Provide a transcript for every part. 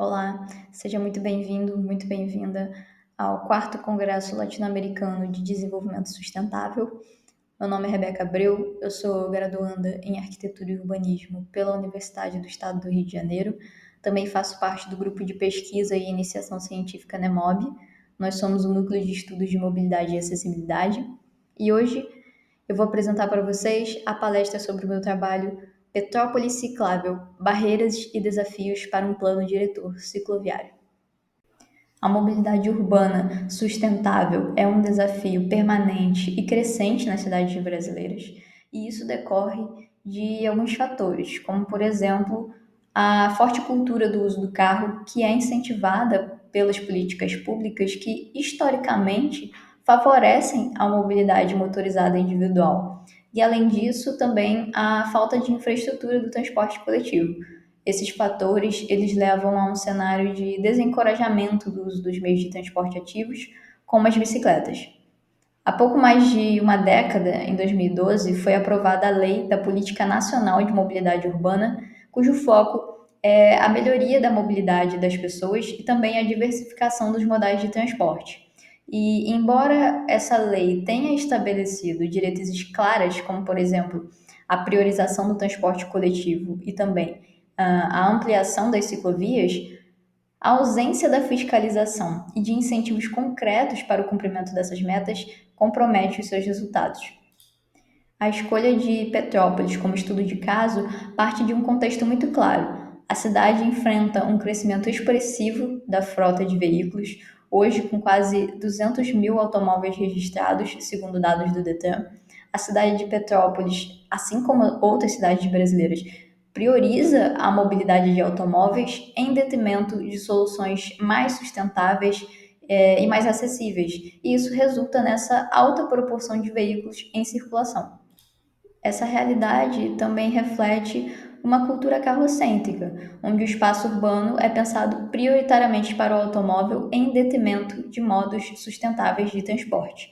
Olá, seja muito bem-vindo, muito bem-vinda ao 4º Congresso Latino-Americano de Desenvolvimento Sustentável. Meu nome é Rebeca Abreu, eu sou graduanda em Arquitetura e Urbanismo pela Universidade do Estado do Rio de Janeiro. Também faço parte do grupo de pesquisa e iniciação científica NEMOB. Nós somos o Núcleo de Estudos de Mobilidade e Acessibilidade. E hoje eu vou apresentar para vocês a palestra sobre o meu trabalho Petrópolis Ciclável, Barreiras e Desafios para um Plano Diretor Cicloviário. A mobilidade urbana sustentável é um desafio permanente e crescente nas cidades brasileiras, e isso decorre de alguns fatores, como, por exemplo, a forte cultura do uso do carro, que é incentivada pelas políticas públicas que, historicamente, favorecem a mobilidade motorizada individual. E, além disso, também a falta de infraestrutura do transporte coletivo. Esses fatores, eles levam a um cenário de desencorajamento do uso dos meios de transporte ativos, como as bicicletas. Há pouco mais de uma década, em 2012, foi aprovada a Lei da Política Nacional de Mobilidade Urbana, cujo foco é a melhoria da mobilidade das pessoas e também a diversificação dos modais de transporte. E, embora essa lei tenha estabelecido diretrizes claras, como, por exemplo, a priorização do transporte coletivo e também a ampliação das ciclovias, a ausência da fiscalização e de incentivos concretos para o cumprimento dessas metas compromete os seus resultados. A escolha de Petrópolis como estudo de caso parte de um contexto muito claro. A cidade enfrenta um crescimento expressivo da frota de veículos, hoje com quase 200 mil automóveis registrados, segundo dados do Detran. A cidade de Petrópolis, assim como outras cidades brasileiras, prioriza a mobilidade de automóveis em detrimento de soluções mais sustentáveis e mais acessíveis, e isso resulta nessa alta proporção de veículos em circulação. Essa realidade também reflete uma cultura carrocêntrica, onde o espaço urbano é pensado prioritariamente para o automóvel em detrimento de modos sustentáveis de transporte.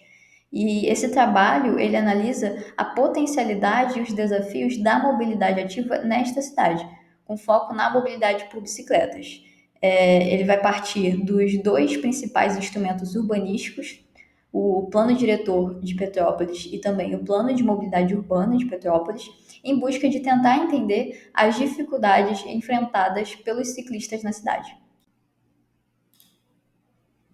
E esse trabalho, ele analisa a potencialidade e os desafios da mobilidade ativa nesta cidade, com foco na mobilidade por bicicletas. Ele vai partir dos dois principais instrumentos urbanísticos, o Plano Diretor de Petrópolis e também o Plano de Mobilidade Urbana de Petrópolis, em busca de tentar entender as dificuldades enfrentadas pelos ciclistas na cidade.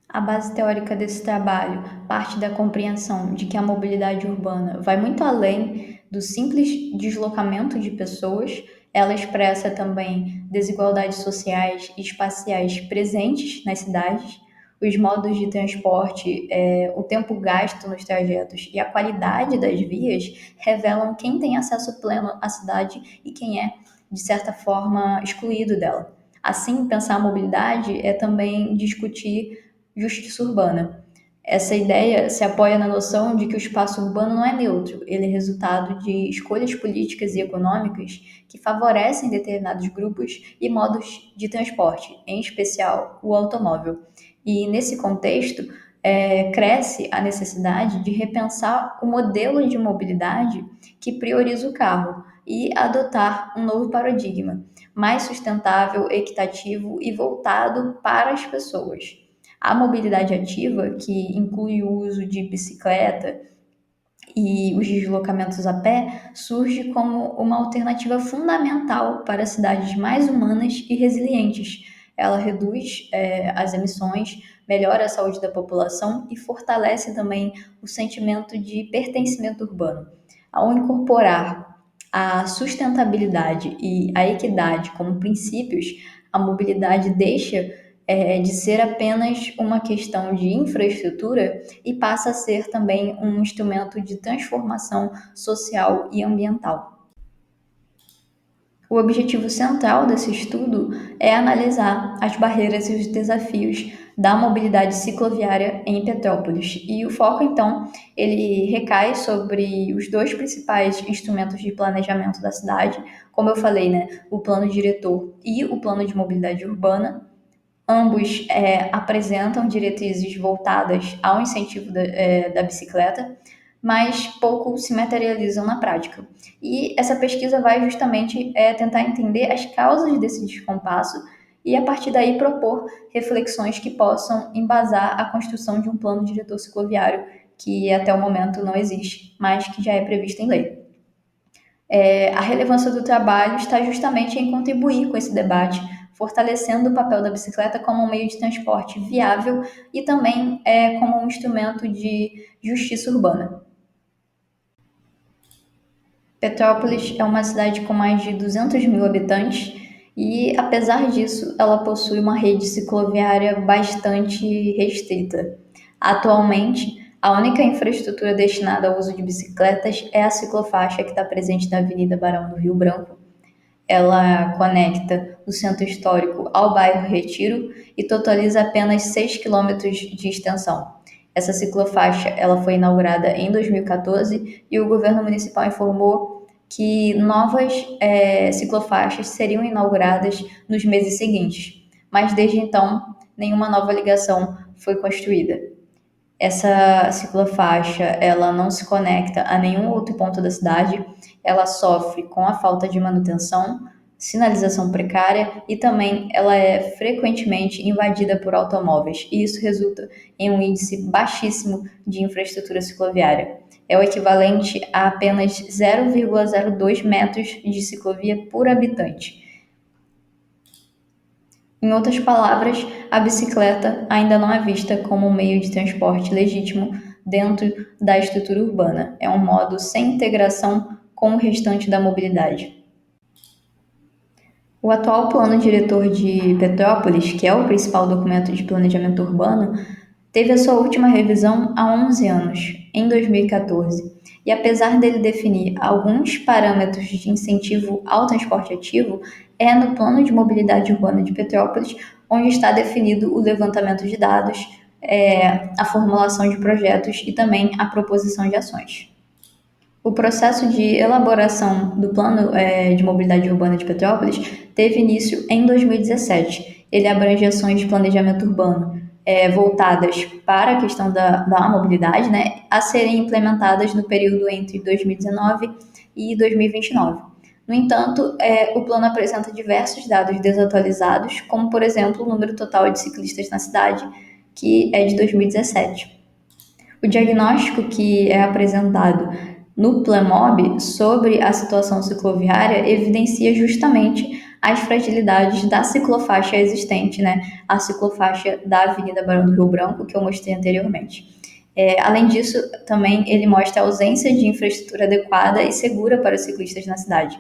A base teórica desse trabalho parte da compreensão de que a mobilidade urbana vai muito além do simples deslocamento de pessoas. Ela expressa também desigualdades sociais e espaciais presentes nas cidades, os modos de transporte, o tempo gasto nos trajetos e a qualidade das vias revelam quem tem acesso pleno à cidade e quem é, de certa forma, excluído dela. Assim, pensar a mobilidade é também discutir justiça urbana. Essa ideia se apoia na noção de que o espaço urbano não é neutro, ele é resultado de escolhas políticas e econômicas que favorecem determinados grupos e modos de transporte, em especial o automóvel. E nesse contexto, cresce a necessidade de repensar o modelo de mobilidade que prioriza o carro e adotar um novo paradigma, mais sustentável, equitativo e voltado para as pessoas. A mobilidade ativa, que inclui o uso de bicicleta e os deslocamentos a pé, surge como uma alternativa fundamental para cidades mais humanas e resilientes. Ela reduz as emissões, melhora a saúde da população e fortalece também o sentimento de pertencimento urbano. Ao incorporar a sustentabilidade e a equidade como princípios, a mobilidade deixa de ser apenas uma questão de infraestrutura e passa a ser também um instrumento de transformação social e ambiental. O objetivo central desse estudo é analisar as barreiras e os desafios da mobilidade cicloviária em Petrópolis. E o foco, então, ele recai sobre os dois principais instrumentos de planejamento da cidade, como eu falei, né, o plano diretor e o plano de mobilidade urbana. Ambos apresentam diretrizes voltadas ao incentivo da bicicleta, mas pouco se materializam na prática. E essa pesquisa vai justamente tentar entender as causas desse descompasso e, a partir daí, propor reflexões que possam embasar a construção de um plano diretor cicloviário que até o momento não existe, mas que já é previsto em lei. A relevância do trabalho está justamente em contribuir com esse debate, fortalecendo o papel da bicicleta como um meio de transporte viável e também como um instrumento de justiça urbana. Petrópolis é uma cidade com mais de 200 mil habitantes e, apesar disso, ela possui uma rede cicloviária bastante restrita. Atualmente, a única infraestrutura destinada ao uso de bicicletas é a ciclofaixa que está presente na Avenida Barão do Rio Branco. Ela conecta o centro histórico ao bairro Retiro e totaliza apenas 6 quilômetros de extensão. Essa ciclofaixa ela foi inaugurada em 2014 e o governo municipal informou que novas ciclofaixas seriam inauguradas nos meses seguintes, mas desde então nenhuma nova ligação foi construída. Essa ciclofaixa, ela não se conecta a nenhum outro ponto da cidade, ela sofre com a falta de manutenção, sinalização precária e também ela é frequentemente invadida por automóveis, e isso resulta em um índice baixíssimo de infraestrutura cicloviária. É o equivalente a apenas 0,02 metros de ciclovia por habitante. Em outras palavras, a bicicleta ainda não é vista como um meio de transporte legítimo dentro da estrutura urbana. É um modo sem integração com o restante da mobilidade. O atual plano diretor de Petrópolis, que é o principal documento de planejamento urbano, teve a sua última revisão há 11 anos, em 2014. E apesar dele definir alguns parâmetros de incentivo ao transporte ativo, é no Plano de Mobilidade Urbana de Petrópolis onde está definido o levantamento de dados, a formulação de projetos e também a proposição de ações. O processo de elaboração do Plano de Mobilidade Urbana de Petrópolis teve início em 2017. Ele abrange ações de planejamento urbano voltadas para a questão da mobilidade, né, a serem implementadas no período entre 2019 e 2029. No entanto, o plano apresenta diversos dados desatualizados, como, por exemplo, o número total de ciclistas na cidade, que é de 2017. O diagnóstico que é apresentado no Plamob sobre a situação cicloviária evidencia justamente as fragilidades da ciclofaixa existente, né? A ciclofaixa da Avenida Barão do Rio Branco, que eu mostrei anteriormente. Além disso, também ele mostra a ausência de infraestrutura adequada e segura para os ciclistas na cidade.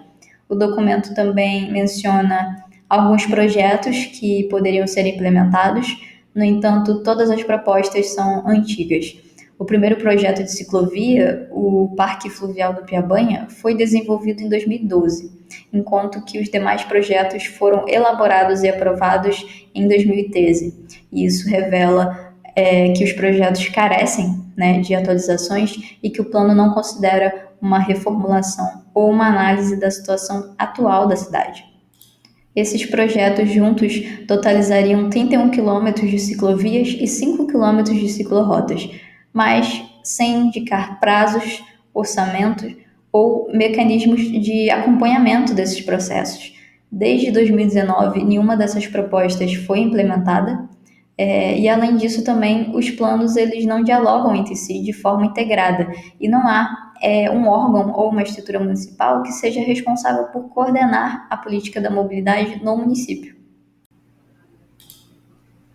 O documento também menciona alguns projetos que poderiam ser implementados, no entanto, todas as propostas são antigas. O primeiro projeto de ciclovia, o Parque Fluvial do Piabanha, foi desenvolvido em 2012, enquanto que os demais projetos foram elaborados e aprovados em 2013. E isso revela que os projetos carecem, né, de atualizações e que o plano não considera uma reformulação ou uma análise da situação atual da cidade. Esses projetos juntos totalizariam 31 quilômetros de ciclovias e 5 quilômetros de ciclorotas, mas sem indicar prazos, orçamentos ou mecanismos de acompanhamento desses processos. Desde 2019, nenhuma dessas propostas foi implementada, e além disso também os planos eles não dialogam entre si de forma integrada e não há um órgão ou uma estrutura municipal que seja responsável por coordenar a política da mobilidade no município.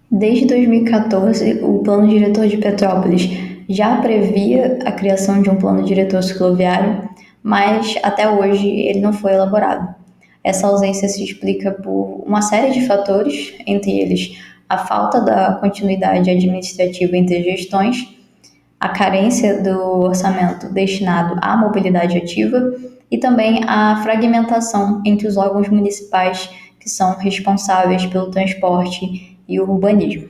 Desde 2014, o Plano Diretor de Petrópolis já previa a criação de um plano diretor cicloviário, mas até hoje ele não foi elaborado. Essa ausência se explica por uma série de fatores, entre eles a falta da continuidade administrativa entre gestões, a carência do orçamento destinado à mobilidade ativa e também a fragmentação entre os órgãos municipais que são responsáveis pelo transporte e o urbanismo.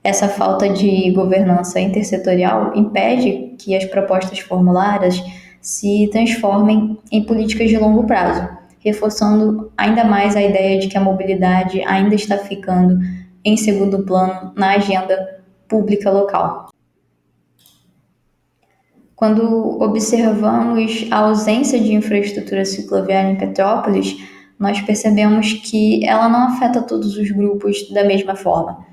Essa falta de governança intersetorial impede que as propostas formuladas se transformem em políticas de longo prazo, reforçando ainda mais a ideia de que a mobilidade ainda está ficando em segundo plano na agenda pública local. Quando observamos a ausência de infraestrutura cicloviária em Petrópolis, nós percebemos que ela não afeta todos os grupos da mesma forma.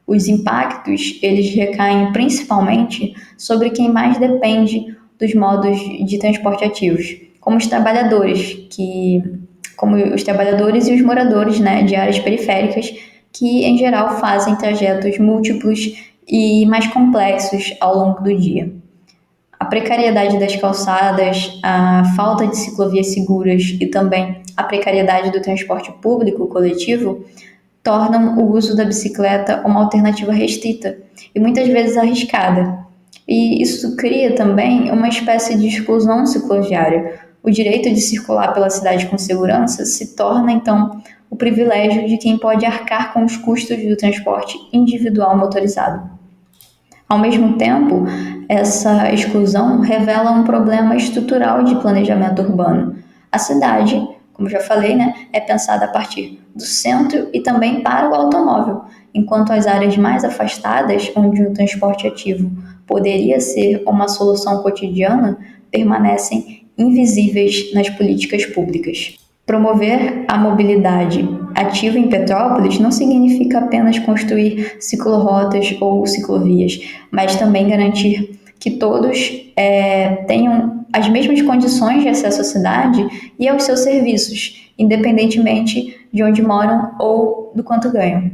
Os impactos, eles recaem principalmente sobre quem mais depende dos modos de transporte ativos, como os trabalhadores, e os moradores, né, de áreas periféricas, que em geral fazem trajetos múltiplos e mais complexos ao longo do dia. A precariedade das calçadas, a falta de ciclovias seguras e também a precariedade do transporte público coletivo tornam o uso da bicicleta uma alternativa restrita e muitas vezes arriscada. E isso cria também uma espécie de exclusão cicloviária. O direito de circular pela cidade com segurança se torna, então, o privilégio de quem pode arcar com os custos do transporte individual motorizado. Ao mesmo tempo, essa exclusão revela um problema estrutural de planejamento urbano. A cidade, como já falei, né, é pensada a partir do centro e também para o automóvel, enquanto as áreas mais afastadas, onde o transporte ativo poderia ser uma solução cotidiana, permanecem invisíveis nas políticas públicas. Promover a mobilidade ativa em Petrópolis não significa apenas construir ciclorotas ou ciclovias, mas também garantir que todos tenham as mesmas condições de acesso à cidade e aos seus serviços, independentemente de onde moram ou do quanto ganham.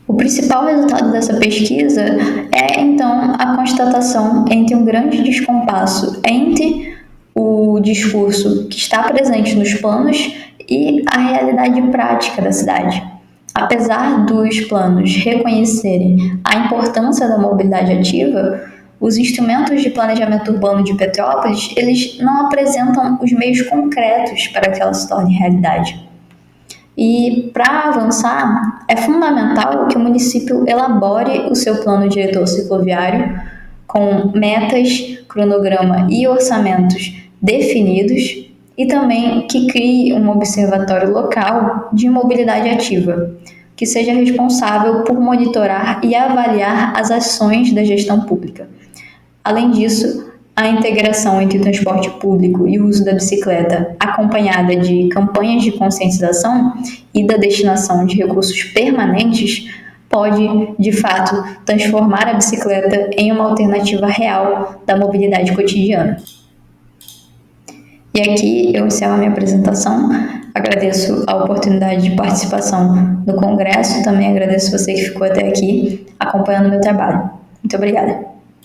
O principal resultado dessa pesquisa é, então, a constatação entre um grande descompasso entre o discurso que está presente nos planos e a realidade prática da cidade. Apesar dos planos reconhecerem a importância da mobilidade ativa, os instrumentos de planejamento urbano de Petrópolis, eles não apresentam os meios concretos para que ela se torne realidade. E para avançar, é fundamental que o município elabore o seu plano diretor cicloviário com metas, cronograma e orçamentos definidos e também que crie um observatório local de mobilidade ativa, que seja responsável por monitorar e avaliar as ações da gestão pública. Além disso, a integração entre o transporte público e o uso da bicicleta, acompanhada de campanhas de conscientização e da destinação de recursos permanentes, pode, de fato, transformar a bicicleta em uma alternativa real da mobilidade cotidiana. E aqui eu encerro a minha apresentação. Agradeço a oportunidade de participação no Congresso, também agradeço você que ficou até aqui acompanhando o meu trabalho. Muito obrigada.